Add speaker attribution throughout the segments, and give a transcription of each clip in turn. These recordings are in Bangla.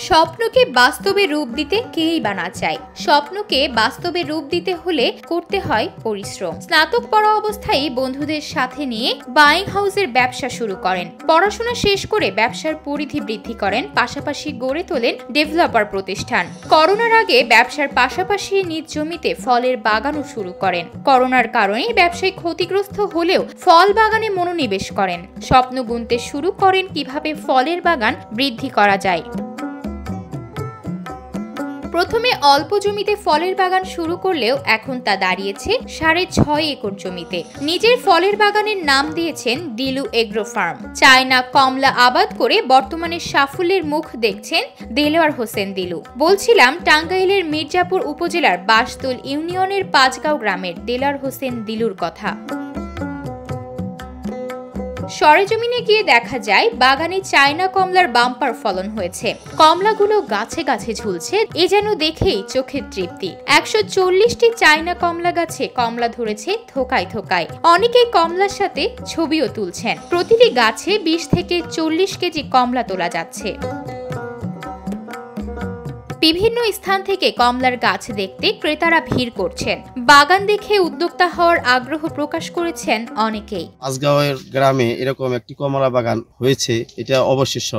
Speaker 1: স্বপ্নকে বাস্তবে রূপ দিতে কেই বা না চায়। স্বপ্নকে বাস্তবে রূপ দিতে হলে করতে হয় পরিশ্রম। স্নাতক পড়া অবস্থায় বন্ধুদের সাথে নিয়ে বাইং হাউসের ব্যবসা শুরু করেন। পড়াশোনা শেষ করে ব্যবসার পরিধি বৃদ্ধি করেন, পাশাপাশি গড়ে তোলেন ডেভেলপার প্রতিষ্ঠান। করোনার আগে ব্যবসার পাশাপাশি নিজ জমিতে ফলের বাগানও শুরু করেন। করোনার কারণে ব্যবসায় ক্ষতিগ্রস্ত হলেও ফল বাগানে মনোনিবেশ করেন। স্বপ্ন গুনতে শুরু করেন কিভাবে ফলের বাগান বৃদ্ধি করা যায়। প্রথমে অল্প জমিতে ফলের বাগান শুরু করলেও এখন তা দাঁড়িয়েছে 6.5 একর জমিতে। নিজের ফলের বাগানের নাম দিয়েছেন দিলু এগ্রো ফার্ম। চায়না কমলা আবাদ করে বর্তমানে সাফল্যের মুখ দেখছেন দেলোয়ার হোসেন দিলু। বলছিলাম টাঙ্গাইলের মির্জাপুর উপজেলার বাসতুল ইউনিয়নের পাঁচগাঁও গ্রামের দেলোয়ার হোসেন দিলুর কথা। সরেজমিনে গিয়ে দেখা যায় বাগানে চায়না কমলার বাম্পার ফলন হয়েছে। কমলাগুলো গাছে গাছে ঝুলছে, এ যেন দেখেই চোখের তৃপ্তি। 140টি চায়না কমলা গাছে কমলা ধরেছে থোকায় থোকায়। অনেকেই কমলার সাথে ছবিও তুলছেন। প্রতিটি গাছে 20 থেকে 40 কেজি কমলা তোলা যাচ্ছে। বিভিন্ন স্থান থেকে কমলার গাছ দেখতে ক্রেতারা ভিড় করছেন। বাগান দেখে উদ্যোক্তা হওয়ার আগ্রহ প্রকাশ করেছেন অনেকেই।
Speaker 2: পাঁচগাঁওয়ের গ্রামে এরকম একটি কমলা বাগান হয়েছে, এটা অবশিষ্ট,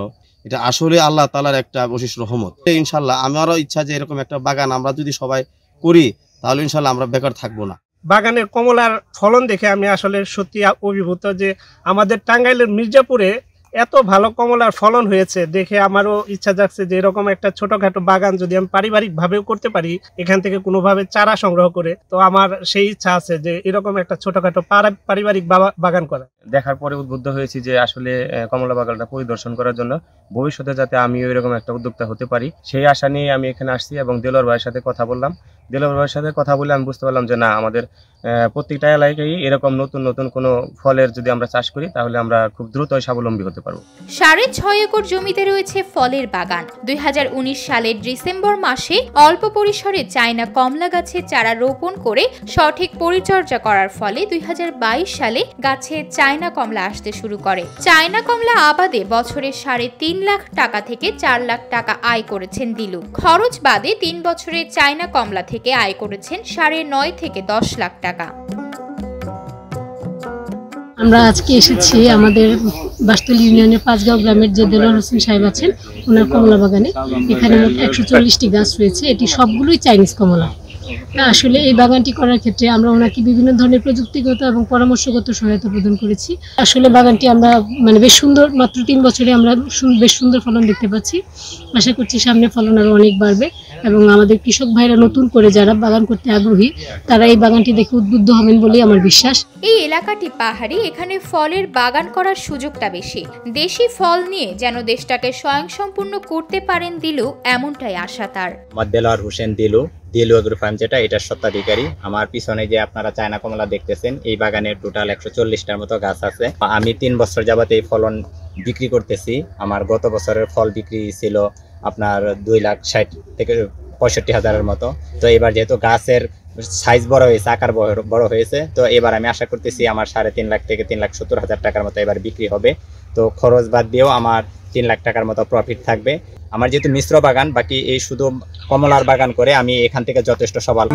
Speaker 2: এটা আসলে আল্লাহ তাআলার একটা অশেষ রহমত। ইনশাআল্লাহ আমারও ইচ্ছা যে এরকম একটা বাগান আমরা যদি সবাই করি তাহলে ইনশাআল্লাহ আমরা বেকার থাকবো না।
Speaker 3: বাগানের কমলার ফলন দেখে আমি আসলে সত্যি অভিভূত যে আমাদের টাঙ্গাইলের মির্জাপুরে এত ভালো কমলার ফলন হয়েছে দেখে আমারও ইচ্ছা জাগছে যে এরকম একটা ছোটখাটো বাগান যদি আমি পারিবারিকভাবেও করতে পারি, এখান থেকে কোনোভাবে চারা সংগ্রহ করে, তো আমার সেই ইচ্ছা আছে যে এরকম একটা ছোটখাটো পারিবারিক বাগান করা।
Speaker 4: দেখার পরে উদ্বুদ্ধ হয়েছি যে আসলে কমলা বাগানটা পরিদর্শন করার জন্য ভবিষ্যতে যাতে আমিও এরকম একটা উদ্যোক্তা হতে পারি সেই আশা নিয়ে আমি এখানে আসছি এবং দেলোয়ার ভাইয়ের সাথে কথা বললাম। দেলোয়ার ভাইয়ের সাথে কথা বলে আমি বুঝতে পারলাম যে না, আমাদের প্রত্যেকটা এলাকায় এরকম নতুন নতুন কোনো ফলের যদি আমরা চাষ করি তাহলে আমরা খুব দ্রুত স্বাবলম্বী হতে পারবো।
Speaker 1: 6.5 একর জমিতে রয়েছে ফলের বাগান। 2019 সালের ডিসেম্বর মাসে অল্প পরিসরে চায়না কমলা গাছে চারা রোপণ করে সঠিক পরিচর্যা করার ফলে 2022 সালে গাছে চায়না কমলা আসতে শুরু করে। চায়না কমলা আবাদে বছরে 3.5 লাখ টাকা থেকে 4 লাখ টাকা আয় করেছেন দিলু। খরচ বাদে 3 বছরে চায়না কমলা থেকে আয় করেছেন 9.5 থেকে 10 লাখ টাকা।
Speaker 5: আমরা আজকে এসেছি আমাদের বাসতুল ইউনিয়নের পাঁচগাঁও গ্রামের যে দেলোয়ার হোসেন সাহেব আছেন ওনার কমলা বাগানে। এখানে মোট 140টি গাছ রয়েছে, এটি সবগুলোই চাইনিজ কমলা। আসলে এই বাগানটি করার ক্ষেত্রে আমরা ওনাকে বিভিন্ন ধরনের প্রযুক্তিগত এবং পরামর্শগত সহায়তা প্রদান করেছি। আসলে বাগানটি আমরা বেশ সুন্দর, মাত্র 3 বছরে আমরা বেশ সুন্দর ফলন দেখতে পাচ্ছি। আশা করছি সামনে ফলন আরো অনেক বাড়বে এবং আমাদের কৃষক ভাইরা নতুন করে যারা বাগান করতে আগ্রহী তারা এই বাগানটি দেখে উদ্বুদ্ধ হবেন বলেই আমার বিশ্বাস।
Speaker 1: এই এলাকাটি পাহাড়ি, এখানে ফলের বাগান করার সুযোগটা বেশি। দেশি ফল নিয়ে যেন দেশটাকে স্বয়ংসম্পূর্ণ করতে পারেন দিলু, এমনটাই আশা তার।
Speaker 6: দেলোয়ার হোসেন দিলু এগ্রো ফার্ম যেটা, এটার স্বত্বাধিকারী। আমার পিছনে যে আপনারা চায়না কমলা দেখতেছেন, এই বাগানে টোটাল 140টার মতো গাছ আছে। আমি 3 বছর যাবত এই ফলন বিক্রি করতেছি। আমার গত বছরের ফল বিক্রি ছিল আপনার 2,60,000 থেকে 65,000-এর মতো। তো এবার যেহেতু গাছের সাইজ বড় হয়েছে, আকার বড় হয়েছে, তো এবার আমি আশা করতেছি আমার 3.5 লাখ থেকে 3,70,000 টাকার মতো এবার বিক্রি হবে। তো খরচ বাদ দিয়েও আমার 3 লাখ টাকার মতো প্রফিট থাকবে। আমার যেহেতু মিশ্র বাগান, বাকি এই শুধু কমলার বাগান করে আমি এখান থেকে যথেষ্ট সফল।